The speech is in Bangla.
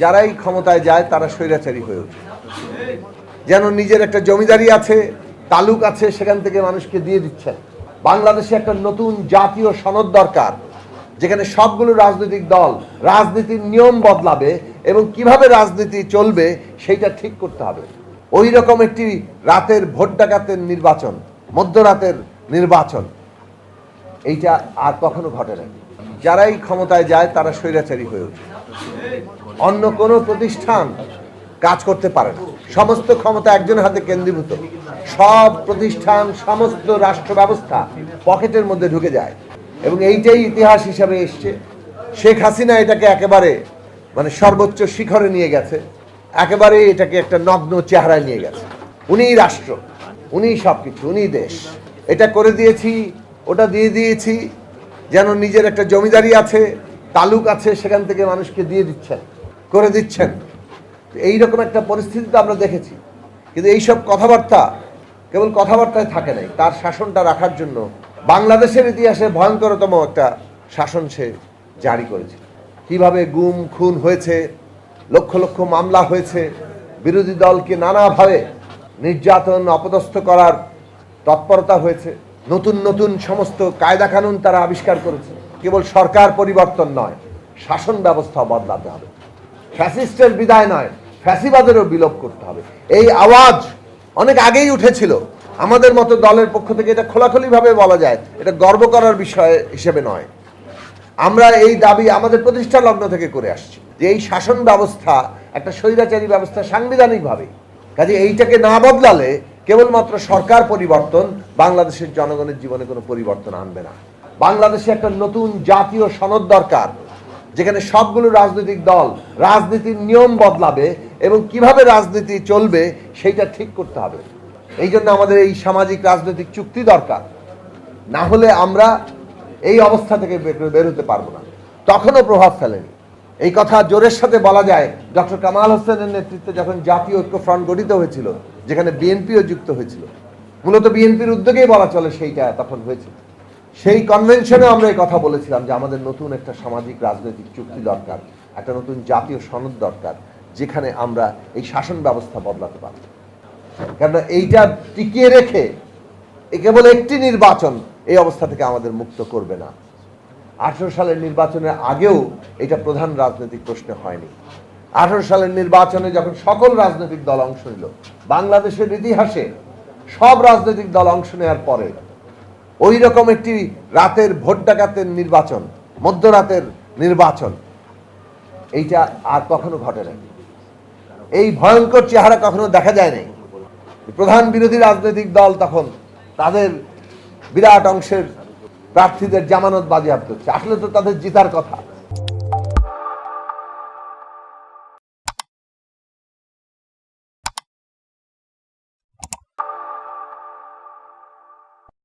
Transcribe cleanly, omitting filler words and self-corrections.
যারাই ক্ষমতায় যায় তারা স্বৈরাচারী হয়ে ওঠে। যেন নিজের একটা জমিদারি আছে, তালুক আছে, সেখান থেকে মানুষকে দিয়ে দিচ্ছেন। বাংলাদেশে একটা নতুন জাতীয় সনদ দরকার, যেখানে সবগুলো রাজনৈতিক দল রাজনীতির নিয়ম বদলাবে এবং কিভাবে রাজনীতি চলবে সেইটা ঠিক করতে হবে। ওই রকম একটি রাতের ভোট ডাকাতের নির্বাচন, মধ্যরাতের নির্বাচন, এইটা আর কখনো ঘটে না। যারাই ক্ষমতায় যায় তারা স্বৈরাচারী হয়ে ওঠে। অন্য কোনো প্রতিষ্ঠান কাজ করতে পারে না। সমস্ত ক্ষমতা একজনের হাতে কেন্দ্রীভূত। সব প্রতিষ্ঠান, সমস্ত রাষ্ট্র ব্যবস্থা পকেটের মধ্যে ঢুকে যায় এবং এইটাই ইতিহাস হিসাবে এসছে। শেখ হাসিনা এটাকে একেবারে সর্বোচ্চ শিখরে নিয়ে গেছে, একেবারে এটাকে একটা নগ্ন চেহারায় নিয়ে গেছে। উনিই রাষ্ট্র, উনিই সব কিছু, উনিই দেশ। এটা করে দিয়েছি, ওটা দিয়ে দিয়েছি, যেন নিজের একটা জমিদারি আছে, তালুক আছে, সেখান থেকে মানুষকে দিয়ে দিচ্ছেন, করে দিচ্ছেন। এইরকম একটা পরিস্থিতি তো আমরা দেখেছি। কিন্তু এইসব কথাবার্তা কেবল কথাবার্তায় থাকে নাই, তার শাসনটা রাখার জন্য বাংলাদেশের ইতিহাসে ভয়ঙ্করতম একটা শাসন সে জারি করেছে। কিভাবে গুম খুন হয়েছে, লক্ষ লক্ষ মামলা হয়েছে, বিরোধী দলকে নানাভাবে নির্যাতন অপদস্থ করার তৎপরতা হয়েছে, নতুন নতুন সমস্ত কায়দা কানুন তারা আবিষ্কার করেছে। কেবল সরকার পরিবর্তন নয়, শাসন ব্যবস্থা বদলাতে হবে। ফ্যাসিস্টের বিদায় নয়, ফ্যাসিবাদেরও বিলোপ করতে হবে। এই আওয়াজ অনেক আগেই উঠেছিল। আমাদের মতো দলের পক্ষ থেকে এটা খোলাখুলিভাবে বলা যায়, এটা গর্ব করার বিষয় হিসেবে নয়। আমরা এই দাবি আমাদের প্রতিষ্ঠা লগ্ন থেকে করে আসছি যে এই শাসন ব্যবস্থা একটা স্বৈরাচারী ব্যবস্থা সাংবিধানিকভাবে। কাজে এইটাকে না বদলালে কেবলমাত্র সরকার পরিবর্তন বাংলাদেশের জনগণের জীবনে কোনো পরিবর্তন আনবে না। বাংলাদেশে একটা নতুন জাতীয় সনদ দরকার, যেখানে সবগুলো রাজনৈতিক দল রাজনীতির নিয়ম বদলাবে এবং কিভাবে রাজনীতি চলবে সেইটা ঠিক করতে হবে। এই জন্য আমাদের এই সামাজিক রাজনৈতিক চুক্তি দরকার। না হলে আমরা এই অবস্থা থেকে বের হতে পারবো না। তখনও প্রভাব ফেলেনি। এই কথা জোরের সাথে বলা যায় ডক্টর কামাল হোসেনের নেতৃত্বে যখন জাতীয় ঐক্য ফ্রন্ট গঠিত হয়েছিল, যেখানে বিএনপিও যুক্ত হয়েছিল, মূলত বিএনপির উদ্যোগেই বলা চলে সেইটা তখন হয়েছিল। সেই কনভেনশনে আমরা এই কথা বলেছিলাম যে আমাদের নতুন একটা সামাজিক রাজনৈতিক চুক্তি দরকার, একটা নতুন জাতীয় সনদ দরকার, যেখানে আমরা এই শাসন ব্যবস্থা বদলাতে পারব। কেননা এইটা টিকিয়ে রেখে কেবল একটি নির্বাচন এই অবস্থা থেকে আমাদের মুক্ত করবে না। 18 সালের নির্বাচনের আগেও এটা প্রধান রাজনৈতিক প্রশ্ন হয়নি। 18 সালের নির্বাচনে যখন সকল রাজনৈতিক দল অংশ নিল, বাংলাদেশের ইতিহাসে সব রাজনৈতিক দল অংশ নেওয়ার পরে ওই রকম একটি রাতের ভোট ডাকাতের নির্বাচন, মধ্যরাতের নির্বাচন, এইটা আর কখনো ঘটে নাই। এই ভয়ঙ্কর চেহারা কখনো দেখা যায় নাই। প্রধান বিরোধী রাজনৈতিক দল তখন তাদের বিরাট অংশের প্রার্থীদের জামানত বাজেয়াপ্ত হচ্ছে। আসলে তো তাদের জেতার কথা।